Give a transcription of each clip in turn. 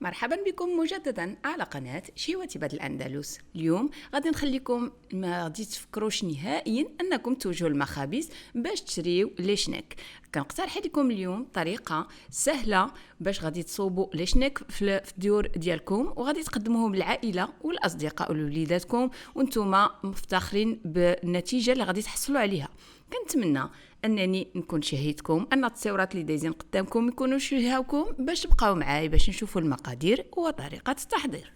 مرحبا بكم مجددا على قناة شيواتبة الأندلس. اليوم غادي نخليكم ما غادي تفكروش نهائيا أنكم توجهوا المخابز باش تشريو لي شنيك. كنقترح لكم اليوم طريقة سهلة باش غادي تصوبوا لي شنيك في الديور ديالكم، وغادي تقدموهم للعائلة والأصدقاء ولوليداتكم وانتم مفتخرين بالنتيجة اللي غادي تحصلوا عليها. كنتمنى انني نكون شهيتكم، ان التصويرات اللي دايزين قدامكم يكونوا شهاوكم باش تبقاو معايا باش نشوفوا المقادير وطريقه التحضير.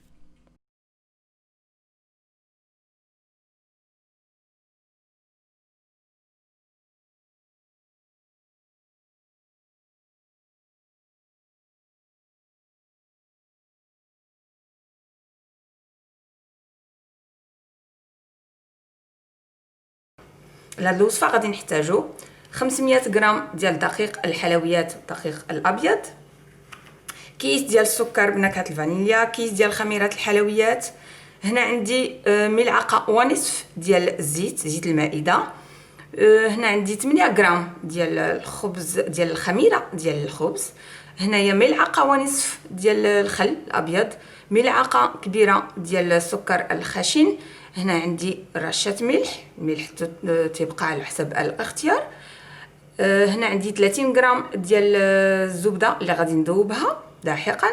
لهاد الوصفه غادي نحتاجو 500 غرام ديال دقيق الحلويات، الدقيق الابيض، كيس ديال السكر بنكهه الفانيليا، كيس ديال خميره الحلويات، هنا عندي ملعقه ونصف ديال زيت المائده، هنا عندي 8 غرام ديال الخبز ديال الخميره ديال الخبز، هنايا ملعقه ونصف ديال الخل الابيض، ملعقه كبيره ديال السكر الخشن، هنا عندي رشه الملح تيبقى على حسب الاختيار، هنا عندي 30 غرام ديال الزبده اللي غادي ندوبها لاحقا،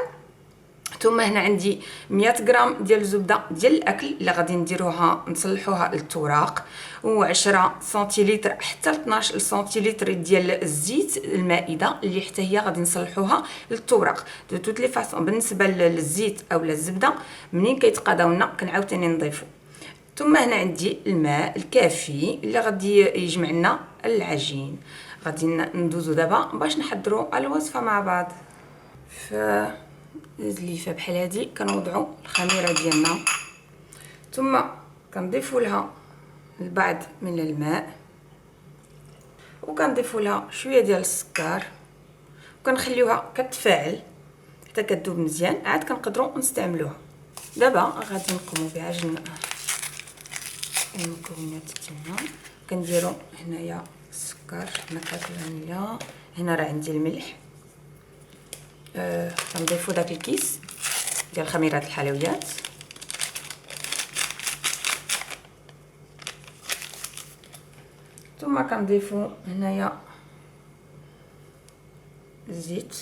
ثم هنا عندي 100 غرام ديال الزبده ديال الاكل اللي غادي نديروها نصلحوها للتوراق، و10 سنتيلتر حتى 12 سنتيلتر ديال الزيت المائده اللي حتى هي غادي نصلحوها للتوراق. دو توت لي فاصون بالنسبه للزيت او الزبده منين كيتقاداونا كنعاود ثاني نضيفو. ثم هنا عندي الماء الكافي اللي غادي يجمع لنا العجين. غادي ندوزو دابا باش نحضروا الوصفه مع بعض. زليفه بحال هادي كنوضعوا الخميره ديالنا، ثم كنضيفوا لها البعض من الماء، وكنضيفوا لها شويه ديال السكر، وكنخليوها كتفاعل حتى كتذوب مزيان، عاد كنقدروا نستعملوها. دابا غادي نقوموا بعجن المكونات ديالنا. كنديروا هنايا السكر نكهه الفانيليا، هنا راه عندي الملح، كنضيفوا داك الكيس ديال خميرات الحلويات، ثم كنضيفوا هنايا الزيت،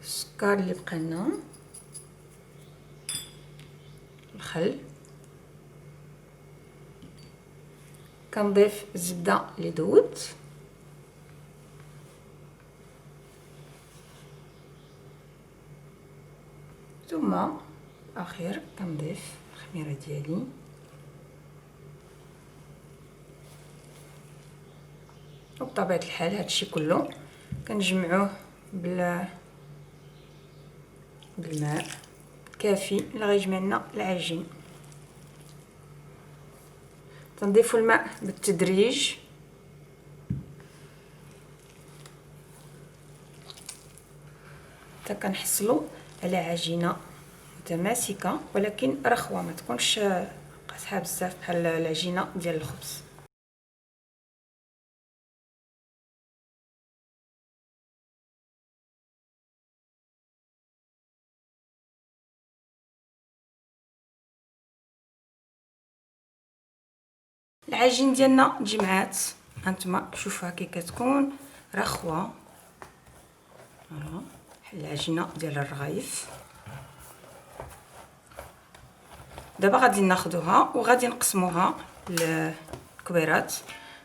السكر اللي بقى لنا، الخل، كنضيف الزبده اللي ذوبت، ثم اخير كنضيف الخميره ديالي، وبطبيعه الحال هادشي كله كنجمعوه بالماء كافي اللي غيجمع لنا العجين. تنضيفوا الماء بالتدريج حتى كنحصلوا على عجينه متماسكه ولكن رخوه، ما تكونش قاصحه بزاف بحال العجينه ديال الخبز. العجين ديالنا جمعات، هانتوما شوفوها كي كتكون رخوه بحال العجينه ديال الرغايف. دابا غادي ناخذوها وغادي نقسموها لكبيرات،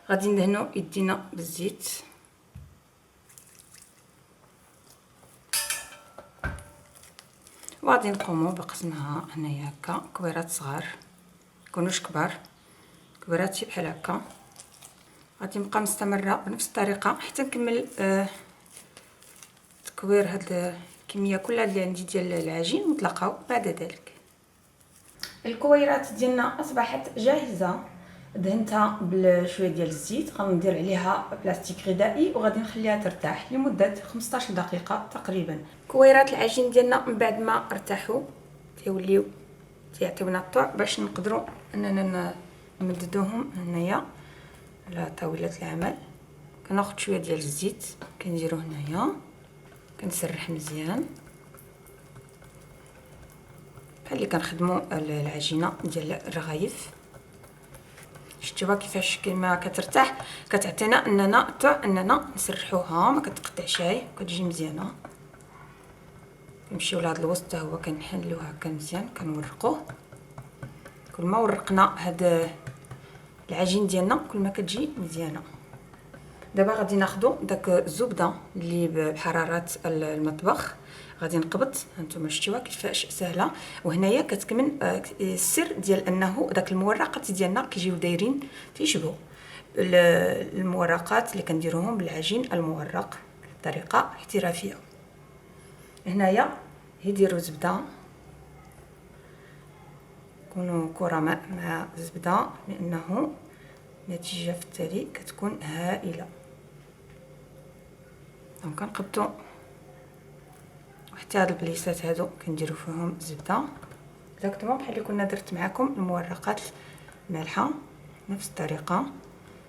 غادي ندهنوا يدينا بالزيت، وغادي نقوموا بقسمها هنايا هكا كبيرات صغار، ميكونوش كبار، كبيرات شي بحال هكا. غادي نبقى مستمره بنفس الطريقه حتى نكمل تكوير هاد الكميه كلها اللي عندي ديال العجين، ونتلاقاو بعد ذلك. الكويرات ديالنا اصبحت جاهزه، دهنتها بشويه ديال الزيت، غندير عليها بلاستيك غذائي وغادي نخليها ترتاح لمده 15 دقيقه تقريبا. كويرات العجين ديالنا من بعد ما ارتاحوا تيوليو تيعطيونا الطوع باش نقدروا اننا نمددوهم هنايا على طاوله العمل. كناخذ شويه ديال الزيت كنديرو هنايا، كنسرح مزيان بحال اللي كنخدموا العجينه ديال الرغايف. شفتوا كيفاش كما كترتاح، كتعطينا اننا نسرحوها، ما كتقطعش كتجي مزيانه. كنمشيو لهاد الوسط حتى هو كنحلوه هكا مزيان، كنورقوه. كل ما ورقنا هاد العجين ديالنا كل ما كتجي مزيانه. دابا غادي ناخذوا داك الزبده اللي بحراره المطبخ، غادي نقبط. هانتوما شفتوها كيفاش سهله. وهنايا كتكمن السر ديال انه داك المورقات ديالنا كيجيو دايرين تيشبهوا المورقات اللي كنديروهم بالعجين المورق بطريقه احترافيه. هنايا يديروا زبده، كونوا كرماء مع الزبده لانه النتيجه في التالي كتكون هائله. دونك كنقبطوا حتى هاد البليسات هادو كنديروا فيهم الزبده اكزاكتومون بحال اللي كنا درت معكم المورقات المالحه، نفس الطريقه.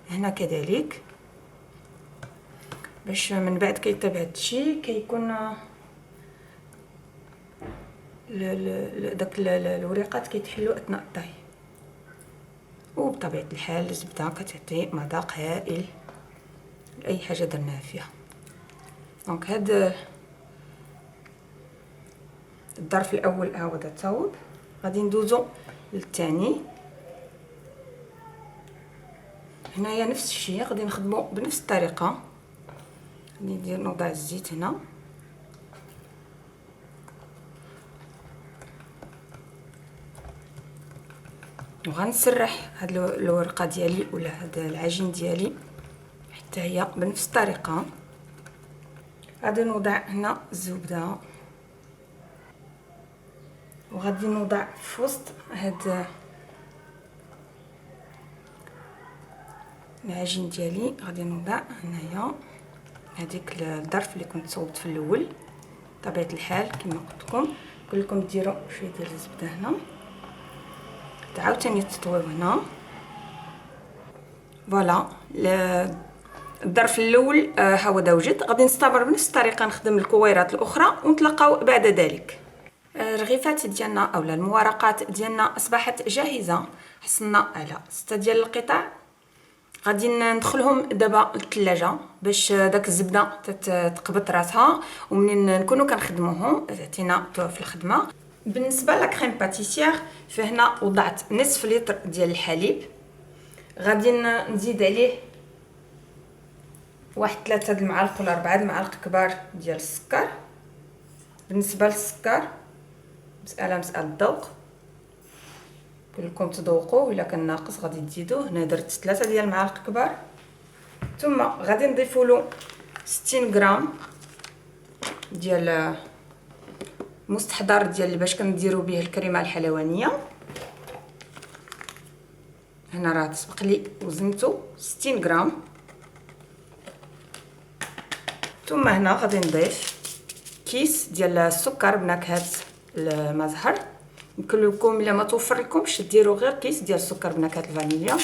هنا كذلك باش من بعد كيطيب هادشي كيكون داك الوريقات كيتحلوا اثناء الطهي. وبطبيعه الحال الزبده كتعطي مذاق هائل لاي حاجه درناها فيها. دونك هاد الظرف الاول ها هو دا تصاوب. غادي ندوزو للثاني. هنايا نفس الشيء، غادي نخدمو بنفس الطريقه. غادي نوضع الزيت هنا، وغنسرح هاد الورقه ديالي ولا هاد العجين ديالي حتى هي بنفس الطريقه. غادي نوضع هنا الزبده، وغادي نوضع في وسط هاد العجين ديالي، غادي نوضع هنايا هذيك الظرف اللي كنت صوبت في الاول. بطبيعه الحال كما قلت لكم نقول لكم ديروا شويه ديال الزبده هنا، عاوتاني تطويو هنا. فوالا الظرف الاول ها هو دا وجد. غادي نستمر بنفس الطريقه نخدم الكويرات الاخرى ونتلاقاو بعد ذلك. الرغيفات ديالنا اولا المورقات ديالنا اصبحت جاهزه. حصلنا على 6 ديال القطع. غادي ندخلهم دابا للثلاجه باش داك الزبده تقبط راسها، ومنين نكونوا كنخدموهم تعطينا في الخدمه. بالنسبه لكريم باتيسير فهنا وضعت نصف لتر ديال الحليب. غادي نزيد عليه واحد 3 المعالق ولا 4 المعالق كبار ديال السكر. بالنسبه للسكر مساله الذوق، كلكم تذوقوا، الا كان ناقص غادي تزيدوه. هنا درت 3 ديال المعالق كبار. ثم غادي نضيفوا له 60 غرام ديال مستحضر ديال باش كنديروا به الكريمه الحلوانيه. هنا راه تسبق لي وزنته 60 غرام. ثم هنا غادي نضيف كيس ديال السكر بنكهه المزهر. يمكن لكم الا ما توفر لكمش ديروا غير كيس ديال السكر بنكهه الفانيليا.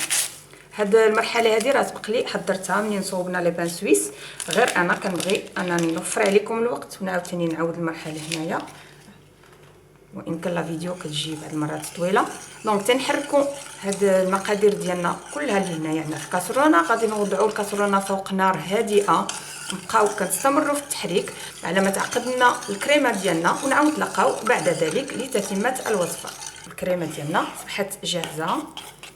هاد المرحله هذه راه سبق لي حضرتها منين صوبنا لي بان سويس، غير انا كنبغي انني نوفر عليكم الوقت ونعاوتاني نعاود المرحله هنايا، وان كان لا فيديو كتجي بعض المرات طويله. دونك تنحركوا هاد المقادير ديالنا كلها اللي هنايا عندنا في كاسرونه. غادي نوضعوا الكاسرونه فوق نار هادئه، نبقاو كنستمروا في التحريك على ما تعقد لنا الكريمه ديالنا، ونعاود نتلاقاو بعد ذلك لتتمه الوصفه. الكريمه ديالنا صبحت جاهزه،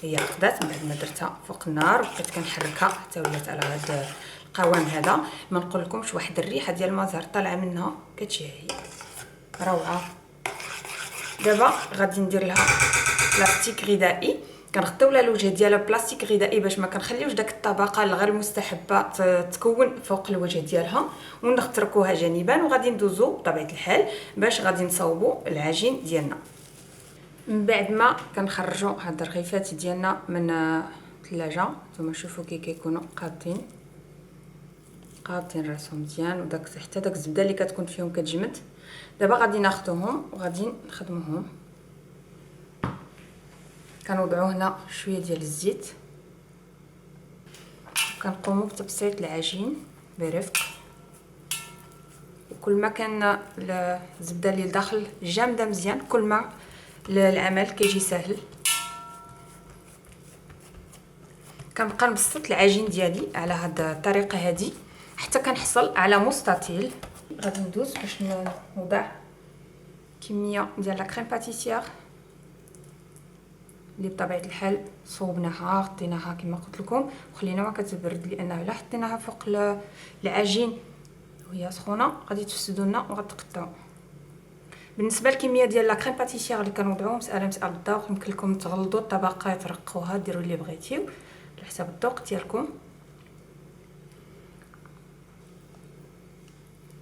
هي قدات من بعد ما درتها فوق النار وبقيت كنحركها حتى ولات على هذا القوام هذا. ما نقول لكمش واحد الريحه ديال المزهر طالعه منها كتشهي، روعه. دابا غادي ندير لها بلاستيك غذائي. كنغطيو لها الوجه ديالها بلاستيك غذائي باش ما كنخليوش داك الطبقه الغير مستحبه تكون فوق الوجه ديالها، ونتركوها جانبا. وغادي ندوزو بطبيعه الحال باش غادي نصاوبوا العجين ديالنا. من بعد ما كنخرجوا هاد الرغيفات ديالنا من الثلاجه، نتوما شوفوا كي كيكونوا قابطين راسهم مزيان، وداك حتى داك الزبده اللي كتكون فيهم كتجمد. دابا غادي ناخذوهم وغادي نخدموهم. كنوضعوا هنا شويه ديال الزيت، كنقوموا بتبسيط العجين برفق. وكل ما كان الزبده اللي داخل جامده مزيان، كل ما العمل كيجي سهل. كنبقى نبسط العجين ديالي على هاد الطريقه هادي حتى كنحصل على مستطيل. غادي ندوز باش نوضع كميه ديال لا كريم باتيسير اللي بطبيعه الحال صوبناها غطيناها كما قلت لكم وخليناها كتبرد، لانه الا حطيناها فوق العجين وهي سخونه غادي تفسدوا لنا وغتقطعوا. بالنسبه للكميه ديال لا كريم باتيسير اللي كنوضعوا مساله الذوق، يمكن لكم تغلظوا الطبقه ترقوها ديروا اللي بغيتيو على حساب الذوق ديالكم.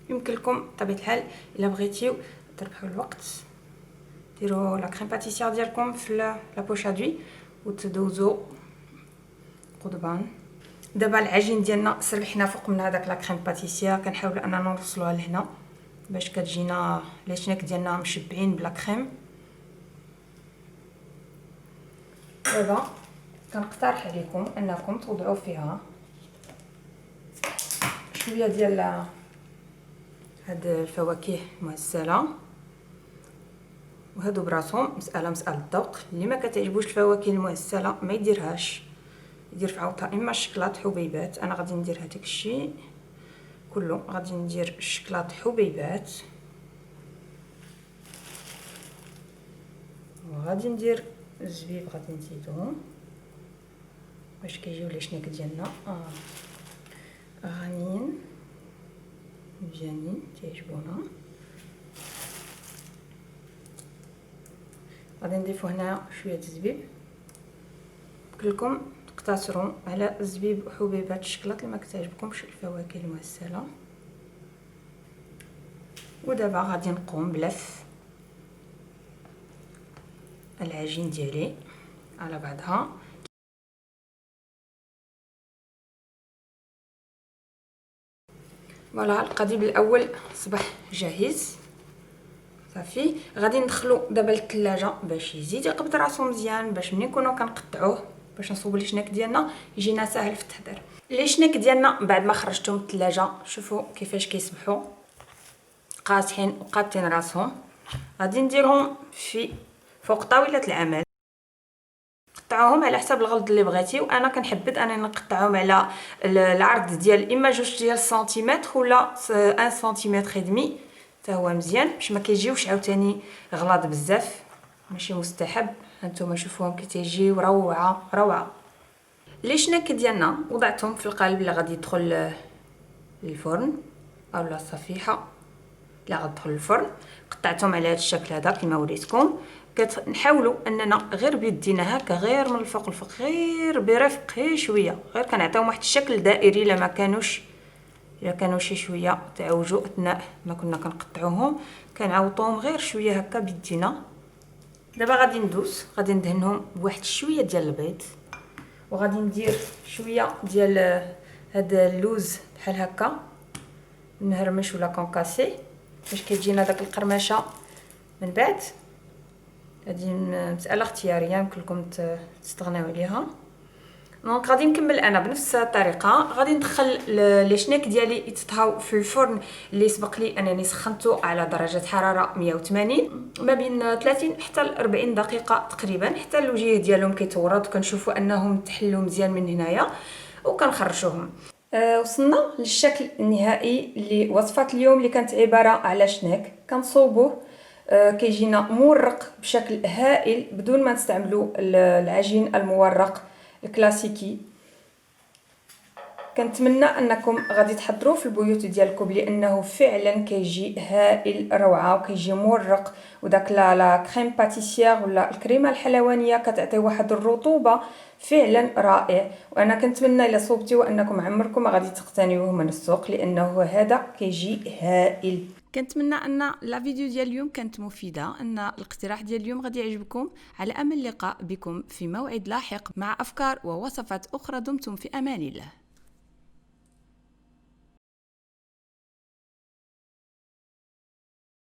يمكن لكم بطبيعه الحال الا بغيتيو تربحوا الوقت ديروا لا كريم باتيسير ديالكم في لا بوشادوي وتدوزوا قضبان. دابا العجين ديالنا سرحنا فوق من هذاك لا كريم باتيسير، كنحاولوا اننا نوصلوها لهنا باش كتجينا لي شناك ديالنا مشبعين بلا كريم. دابا كنقترح عليكم انكم توضعوا فيها شويه ديال هاد الفواكه المعسله، وهادو براسهم مساله الذوق. اللي ما كتعجبوش الفواكه المعسله ما يديرهاش، يدير في عوضها اما الشكلاط حبيبات. انا غادي ندير هذاك الشيء كله، غادي ندير الشكلاط حبيبات وغادي ندير الزبيب غادي نزيدو باش كيجيو لي شناك ديالنا غانيين مزيانين تيعجبونا. غادي نضيفو هنا شويه الزبيب، كلكم تقتصروا على الزبيب وحبيبات الشكلاط اللي ما كتعجبكمش الفواكه المعسله. ودابا غادي نقوم بلف العجين ديالي على بعضها. فوالا القضيب الاول صبح جاهز صافي. غادي ندخلو دابا للثلاجه باش يزيد يقبض راسو مزيان، باش ملي نكونوا كنقطعوه باش نصوبوا لي شناك ديالنا يجينا ساهل في التحضير. لي شناك ديالنا بعد ما خرجتهم من الثلاجه شوفوا كيفاش كيصبحوا قاصحين وقاطين راسهم. غادي نديرهم فوق طاوله العمل، قطعوهم على حسب الغلظ اللي بغيتي. وانا كنحبذ انني نقطعهم على العرض ديال اما 2 سنتيمتر ولا 1 سنتيمتر ودمي، حتى هو مزيان باش ما كيجيوش عاوتاني غلاظ بزاف، ماشي مستحب. هانتوما شوفوهم كي تيجيو روعه روعه. لي شناك ديالنا وضعتهم في القالب اللي غادي يدخل للفرن اولا الصفيحه اللي غادي تدخل للفرن. قطعتهم على هذا الشكل هذا كما وريتكم. كنحاولوا اننا غير بيدينا هكا، غير من الفوق الفوق، غير برفق، غير شويه، غير كنعطيهم واحد الشكل دائري. الا كانوا شي شويه تعوجوا اثناء ما كنا كنقطعوهم كنعوطوهم غير شويه هكا بيدينا. دابا غادي ندوز غادي ندهنهم بواحد شويه ديال البيض، وغادي ندير شويه ديال هذا اللوز بحال هكا مهرمش ولا كونكاسي باش كتجينا داك القرمشه من بعد. هذه مساله اختياريه يمكن لكم تستغناو عليها. دونك غادي نكمل انا بنفس الطريقه. غادي ندخل لي شناك ديالي يتطهاو في الفرن اللي سبق لي انني سخنته على درجه حراره 180 ما بين 30 حتى 40 دقيقه تقريبا، حتى الوجه ديالهم كيتورد وكنشوفوا انهم تحلوا مزيان من هنايا وكنخرجوهم. وصلنا للشكل النهائي لوصفه اليوم اللي كانت عباره على شناك كنصوبوه كيجينا مورق بشكل هائل بدون ما نستعملوا العجين المورق الكلاسيكي. كنتمنى انكم غادي تحضروه في البيوت ديالكم لانه فعلا كيجي هائل روعه وكيجي مورق، وداك لا كريم باتيسير ولا الكريمه الحلوانيه كتعطي واحد الرطوبه فعلا رائع. وانا كنتمنى الا صوبتيو انكم عمركم غادي تقتنيوه من السوق لانه هذا كيجي هائل. كنتمنى ان لا فيديو ديال اليوم كانت مفيده، ان الاقتراح ديال اليوم غادي يعجبكم. على امل اللقاء بكم في موعد لاحق مع افكار ووصفات اخرى. دمتم في امان الله.